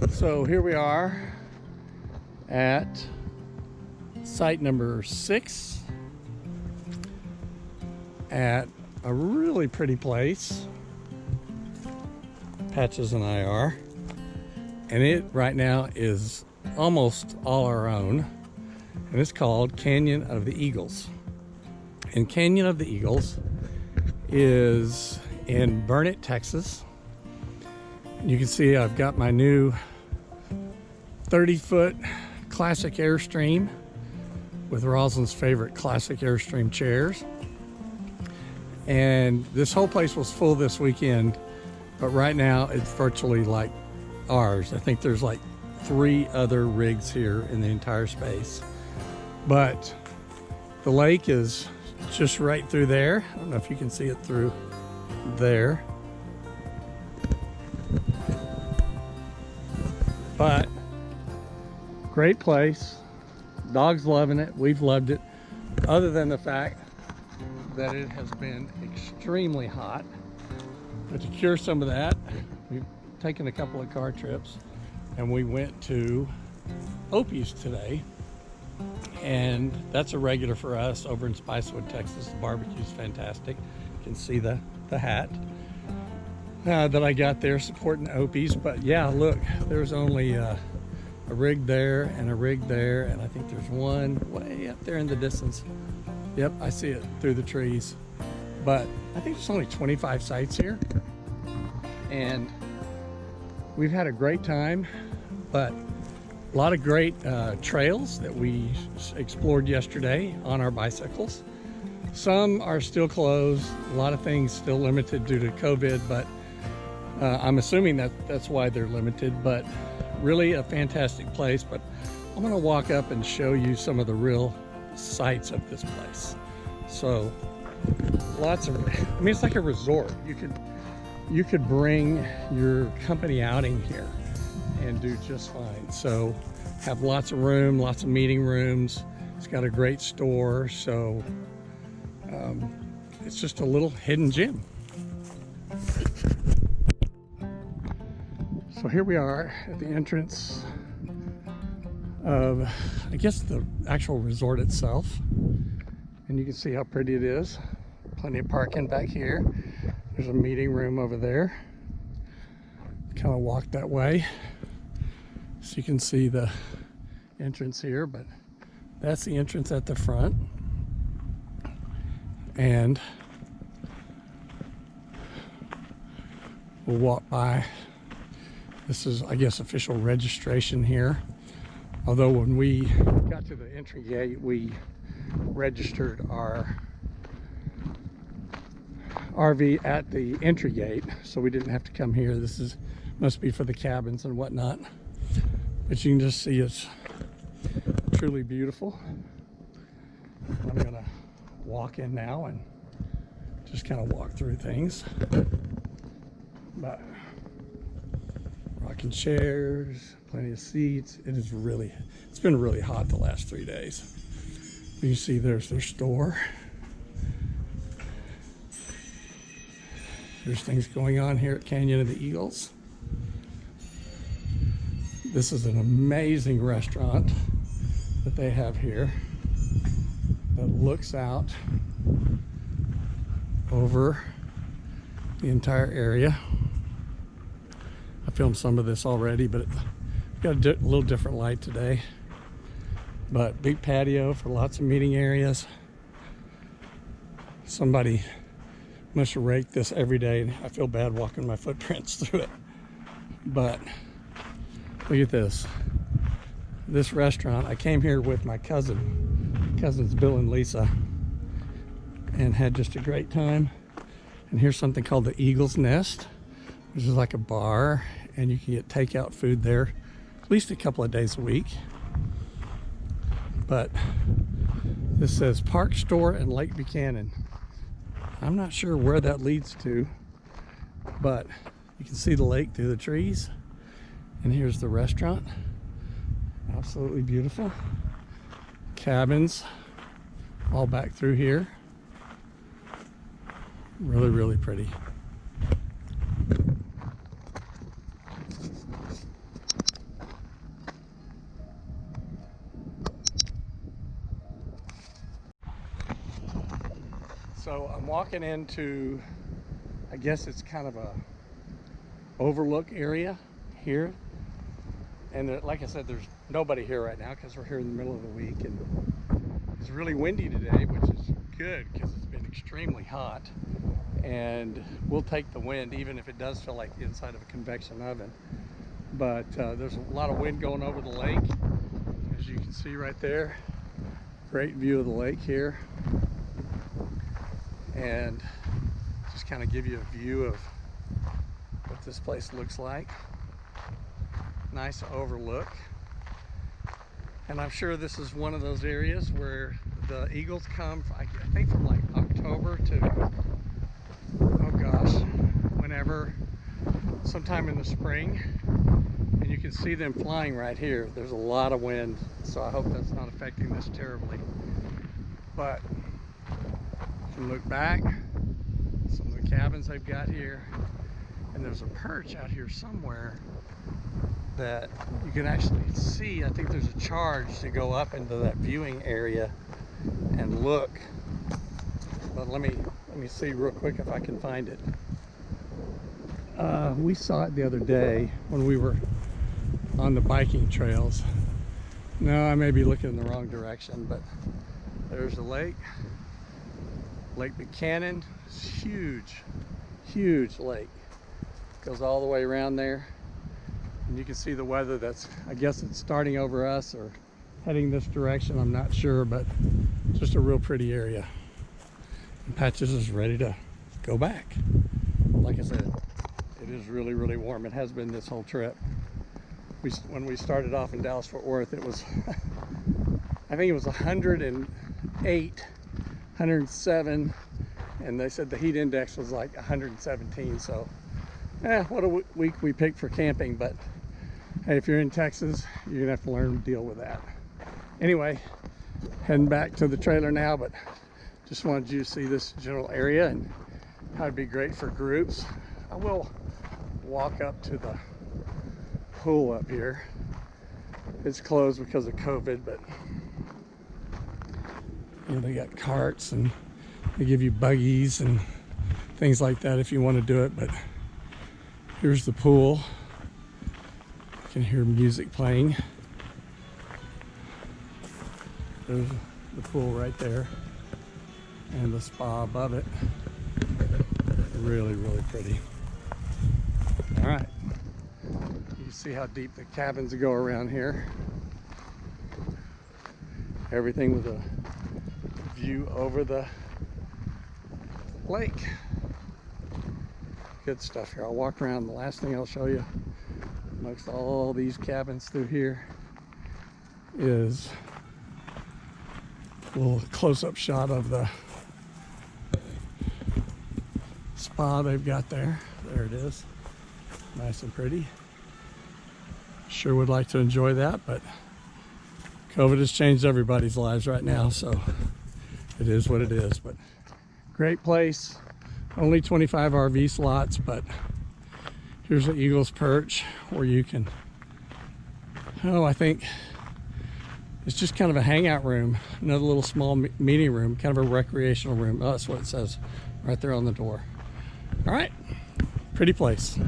So here we are at site number 6 at a really pretty place. Patches and I are. And it right now is almost all our own. And it's called Canyon of the Eagles. And Canyon of the Eagles is in Burnet, Texas. You can see I've got my new 30-foot classic Airstream with Rosalind's favorite classic Airstream chairs. And this whole place was full this weekend, but right now it's virtually like ours. I think there's like 3 other rigs here in the entire space. But the lake is just right through there. I don't know if you can see it through there. But great place. Dog's loving it. We've loved it. Other than the fact that it has been extremely hot. But to cure some of that, we've taken a couple of car trips and we went to Opie's today. And that's a regular for us over in Spicewood, Texas. The barbecue's fantastic. You can see the hat that I got there supporting Opie's. But yeah, look, there's only a rig there and a rig there, and I think there's one way up there in the distance. Yep, I see it through the trees. But I think there's only 25 sites here, and we've had a great time. But a lot of great trails that we explored yesterday on our bicycles. Some are still closed, a lot of things still limited due to COVID, but I'm assuming that's why they're limited. But really a fantastic place. But I'm gonna walk up and show you some of the real sights of this place. So lots of, I mean, it's like a resort. You could bring your company outing here and do just fine. So have lots of room, lots of meeting rooms. It's got a great store. So it's just a little hidden gem. So here we are at the entrance of, I guess, the actual resort itself. And you can see how pretty it is. Plenty of parking back here. There's a meeting room over there. Kind of walk that way so you can see the entrance here, but that's the entrance at the front. And we'll walk by. This is, I guess, official registration here. Although when we got to the entry gate, we registered our RV at the entry gate, so we didn't have to come here. This must be for the cabins and whatnot. But you can just see it's truly beautiful. I'm gonna walk in now and just kind of walk through things. But rocking chairs, plenty of seats. It's been really hot the last 3 days. You see there's their store. There's things going on here at Canyon of the Eagles. This is an amazing restaurant that they have here that looks out over the entire area. I filmed some of this already, but it's got a little different light today. But big patio for lots of meeting areas. Somebody must rake this every day, and I feel bad walking my footprints through it. But look at this. This restaurant, I came here with my cousins Bill and Lisa, and had just a great time. And here's something called the Eagle's Nest, which is like a bar, and you can get takeout food there at least a couple of days a week. But this says Park Store in Lake Buchanan. I'm not sure where that leads to, but you can see the lake through the trees. And here's the restaurant. Absolutely beautiful. Cabins all back through here. Really, really pretty. So I'm walking into, I guess it's kind of a overlook area here. And there, like I said, there's nobody here right now because we're here in the middle of the week. And it's really windy today, which is good because it's been extremely hot. And we'll take the wind, even if it does feel like the inside of a convection oven. But there's a lot of wind going over the lake, as you can see right there. Great view of the lake here. And just kind of give you a view of what this place looks like. Nice overlook. And I'm sure this is one of those areas where the eagles come, I think from like October to, oh gosh, whenever, sometime in the spring. And you can see them flying right here. There's a lot of wind, so I hope that's not affecting this terribly. But you can look back, some of the cabins they've got here, and there's a perch out here somewhere that you can actually see. I think there's a charge to go up into that viewing area and look. But let me see real quick if I can find it. We saw it the other day when we were on the biking trails. No, I may be looking in the wrong direction, but there's the lake. Lake Buchanan. It's huge, huge lake. Goes all the way around there. And you can see the weather that's, I guess it's starting over us or heading this direction. I'm not sure, but just a real pretty area. And Patches is ready to go back. Like I said, it is really, really warm. It has been this whole trip. When we started off in Dallas-Fort Worth, it was, I think it was 108, 107, and they said the heat index was like 117. So, what a week we picked for camping. But hey, if you're in Texas, you're gonna have to learn to deal with that. Anyway, heading back to the trailer now, but just wanted you to see this general area and how it'd be great for groups. I will walk up to the pool up here. It's closed because of COVID, but you know, they got carts and they give you buggies and things like that if you want to do it. But here's the pool. You can hear music playing. There's the pool right there and the spa above it. Really, really pretty. All right. You can see how deep the cabins go around here. Everything with a view over the lake. Good stuff here. I'll walk around. The last thing I'll show you amongst all these cabins through here is a little close-up shot of the spa they've got there. There it is. Nice and pretty. Sure would like to enjoy that, but COVID has changed everybody's lives right now, so it is what it is. But great place. Only 25 RV slots, but here's the Eagles Perch where you can, I think it's just kind of a hangout room, another little small meeting room, kind of a recreational room. Oh, that's what it says right there on the door. All right, pretty place.